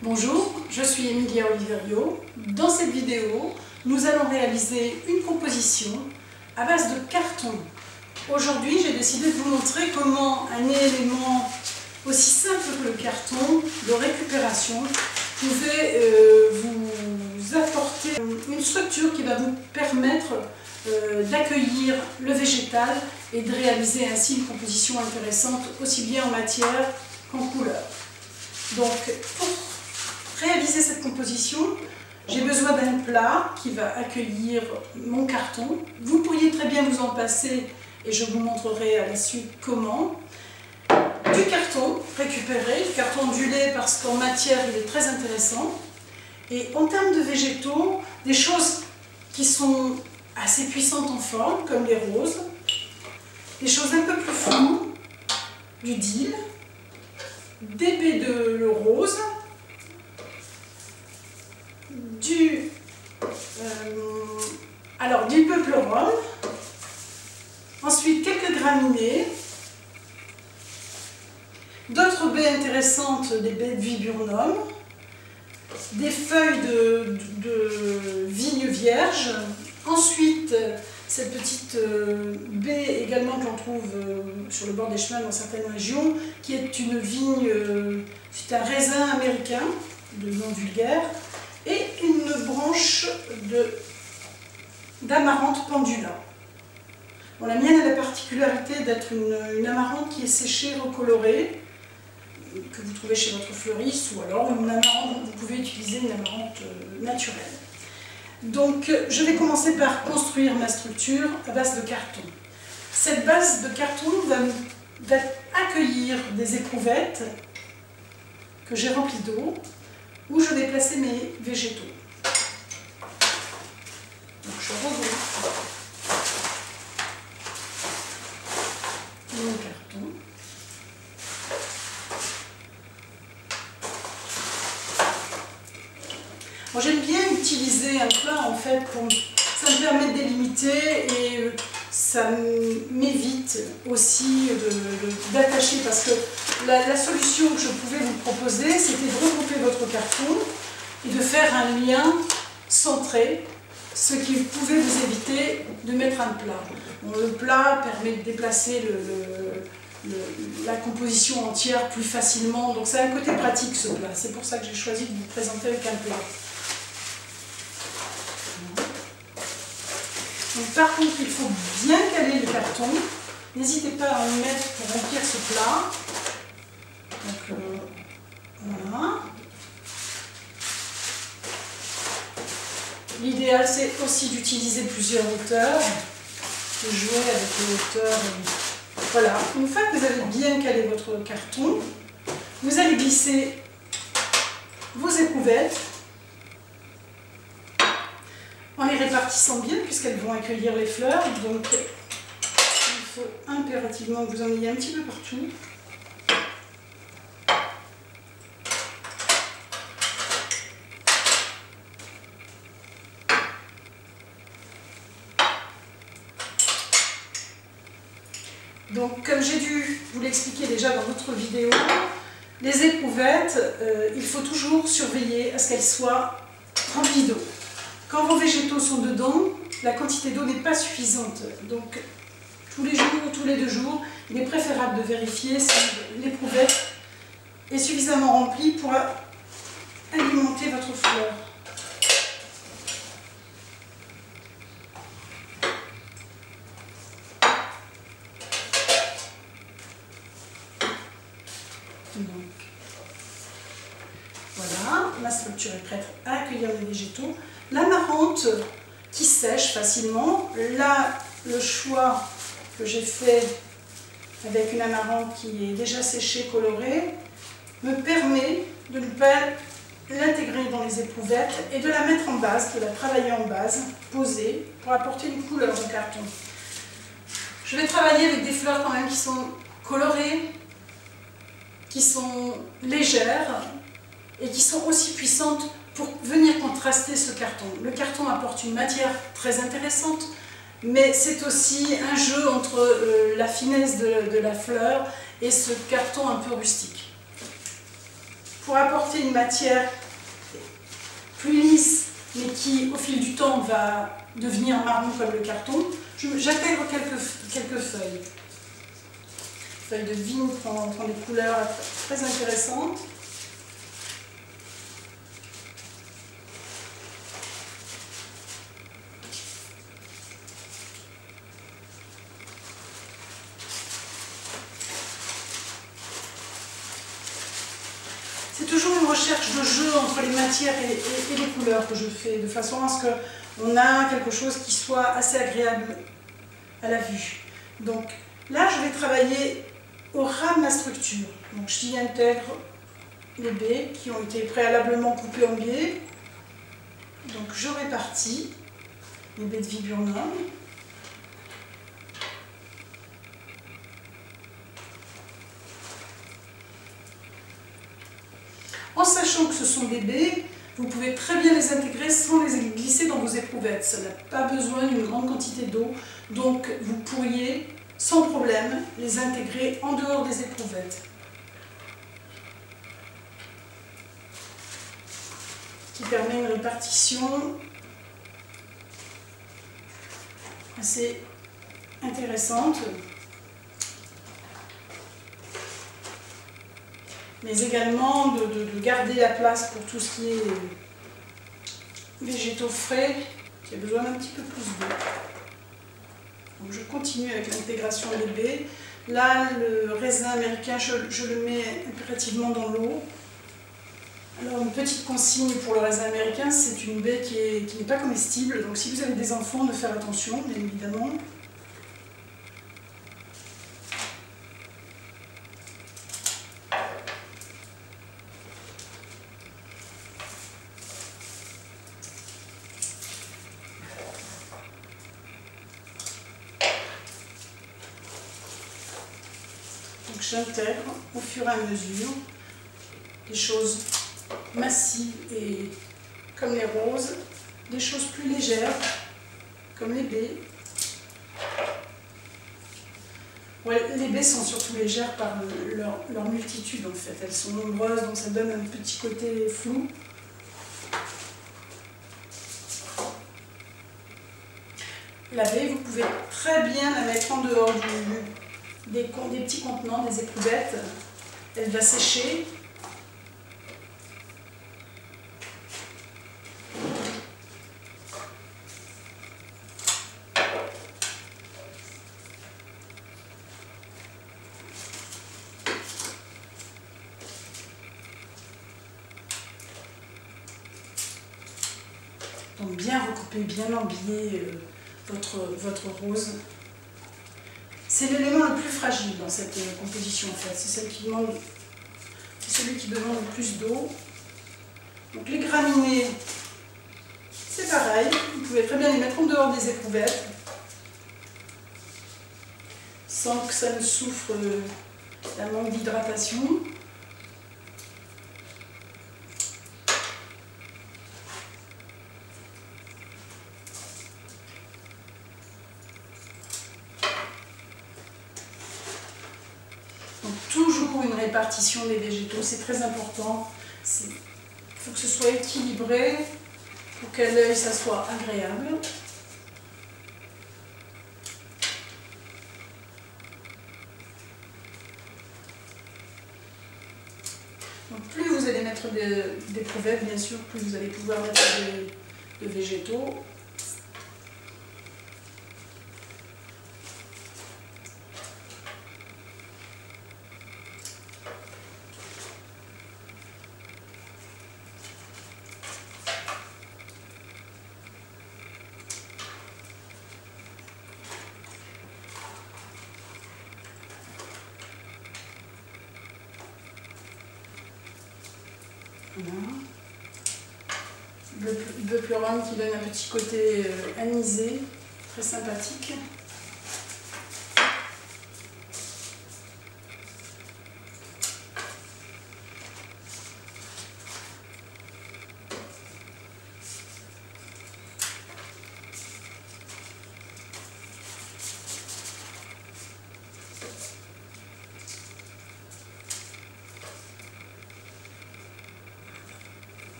Bonjour, je suis Emilia Oliverio. Dans cette vidéo, nous allons réaliser une composition à base de carton. Aujourd'hui, j'ai décidé de vous montrer comment un élément aussi simple que le carton de récupération pouvait vous apporter une structure qui va vous permettre d'accueillir le végétal et de réaliser ainsi une composition intéressante aussi bien en matière qu'en couleur. Donc, pour réaliser cette composition, j'ai besoin d'un plat qui va accueillir mon carton. Vous pourriez très bien vous en passer et je vous montrerai à la suite comment. Du carton récupéré, du carton ondulé parce qu'en matière il est très intéressant. Et en termes de végétaux, des choses qui sont assez puissantes en forme, comme les roses, des choses un peu plus floues, du dil, des baies de rose, du peuplerum, ensuite quelques graminées, d'autres baies intéressantes, des baies de viburnum, des feuilles de vigne vierge, ensuite cette petite baie également que l'on trouve sur le bord des chemins dans certaines régions, qui est une vigne, c'est un raisin américain, de nom vulgaire, et une branche d'amarante pendula. Bon, la mienne a la particularité d'être une amarante qui est séchée, recolorée, que vous trouvez chez votre fleuriste, ou alors une amarante, vous pouvez utiliser une amarante naturelle. Donc je vais commencer par construire ma structure à base de carton. Cette base de carton va accueillir des éprouvettes que j'ai remplies d'eau, où je vais placer mes végétaux. Donc je regroupe mon carton. J'aime bien utiliser un plat en fait, ça me permet de délimiter et ça m'évite aussi d'attacher, parce que la solution que je pouvais vous proposer, c'était de regrouper votre carton et de faire un lien centré, ce qui pouvait vous éviter de mettre un plat. Bon, le plat permet de déplacer la composition entière plus facilement, donc c'est un côté pratique ce plat, c'est pour ça que j'ai choisi de vous présenter avec un plat. Donc, par contre, il faut bien caler le carton. N'hésitez pas à en mettre pour remplir ce plat. Donc, voilà. L'idéal, c'est aussi d'utiliser plusieurs hauteurs, de jouer avec les hauteurs. Voilà. Une fois que vous avez bien calé votre carton, vous allez glisser vos éprouvettes en les répartissant bien, puisqu'elles vont accueillir les fleurs. Donc il faut impérativement que vous en ayez un petit peu partout. Donc comme j'ai dû vous l'expliquer déjà dans d'autres vidéos, les éprouvettes, il faut toujours surveiller à ce qu'elles soient remplies d'eau. Quand vos végétaux sont dedans, la quantité d'eau n'est pas suffisante. Donc, tous les jours ou tous les 2 jours, il est préférable de vérifier si l'éprouvette est suffisamment remplie pour alimenter votre fleur. Donc, voilà, ma structure est prête à accueillir les végétaux. L'amarante qui sèche facilement, là le choix que j'ai fait avec une amarante qui est déjà séchée, colorée, me permet de ne pas l'intégrer dans les éprouvettes et de la mettre en base, de la travailler en base, posée, pour apporter une couleur au carton. Je vais travailler avec des fleurs quand même qui sont colorées, qui sont légères et qui sont aussi puissantes pour venir contraster ce carton. Le carton apporte une matière très intéressante, mais c'est aussi un jeu entre la finesse de la fleur et ce carton un peu rustique. pour apporter une matière plus lisse, mais qui, au fil du temps, va devenir marron comme le carton, j'intègre quelques feuilles. Feuille de vigne prend des couleurs très intéressantes. C'est toujours une recherche de jeu entre les matières et les couleurs que je fais, de façon à ce qu'on a quelque chose qui soit assez agréable à la vue. Donc là, je vais travailler au ras de ma structure. Donc j'y intègre les baies qui ont été préalablement coupées en biais. Donc je répartis les baies de viburnum. En sachant que ce sont des baies, vous pouvez très bien les intégrer sans les glisser dans vos éprouvettes. Ça n'a pas besoin d'une grande quantité d'eau, donc vous pourriez sans problème les intégrer en dehors des éprouvettes. Qui permet une répartition assez intéressante. Mais également de garder la place pour tout ce qui est végétaux frais, qui a besoin d'un petit peu plus d'eau. Donc je continue avec l'intégration des baies. Là, le raisin américain, je le mets impérativement dans l'eau. Alors une petite consigne pour le raisin américain, c'est une baie qui n'est pas comestible. Donc si vous avez des enfants, de faire attention, bien évidemment. Donc j'intègre au fur et à mesure des choses massives et comme les roses, des choses plus légères comme les baies. Ouais, les baies sont surtout légères par leur multitude en fait. Elles sont nombreuses, donc ça donne un petit côté flou. La baie, vous pouvez très bien la mettre en dehors des petits contenants, des éprouvettes. Elle va sécher. Donc bien recouper, bien embiller votre rose. C'est l'élément le plus fragile dans cette composition en fait. C'est celui qui demande le plus d'eau. Donc les graminées, c'est pareil. Vous pouvez très bien les mettre en dehors des éprouvettes sans que ça ne souffre d'un manque d'hydratation. Donc toujours une répartition des végétaux, c'est très important. Il faut que ce soit équilibré pour qu'à l'œil ça soit agréable. Donc plus vous allez mettre d'éprouvettes, bien sûr, plus vous allez pouvoir mettre de végétaux. Voilà. Bleu pleurum qui donne un petit côté anisé, très sympathique.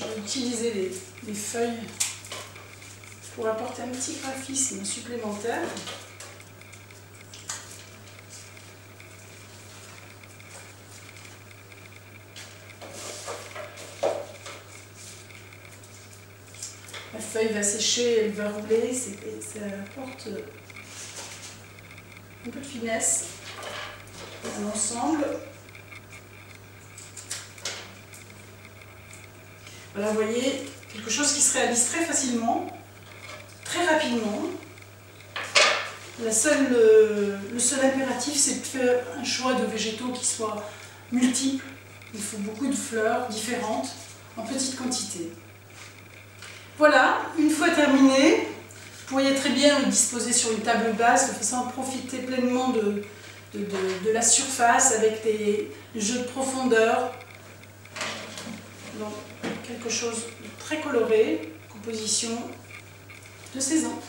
vais utiliser les feuilles pour apporter un petit graphisme supplémentaire. La feuille va sécher, elle va rouler, ça apporte un peu de finesse à l'ensemble. Voilà, vous voyez, quelque chose qui se réalise très facilement, très rapidement. Le seul impératif, c'est de faire un choix de végétaux qui soit multiple. Il faut beaucoup de fleurs différentes, en petite quantité. Voilà, une fois terminé, vous pourriez très bien le disposer sur une table basse, de façon à profiter pleinement de la surface avec des jeux de profondeur. Donc, quelque chose de très coloré, composition de saison.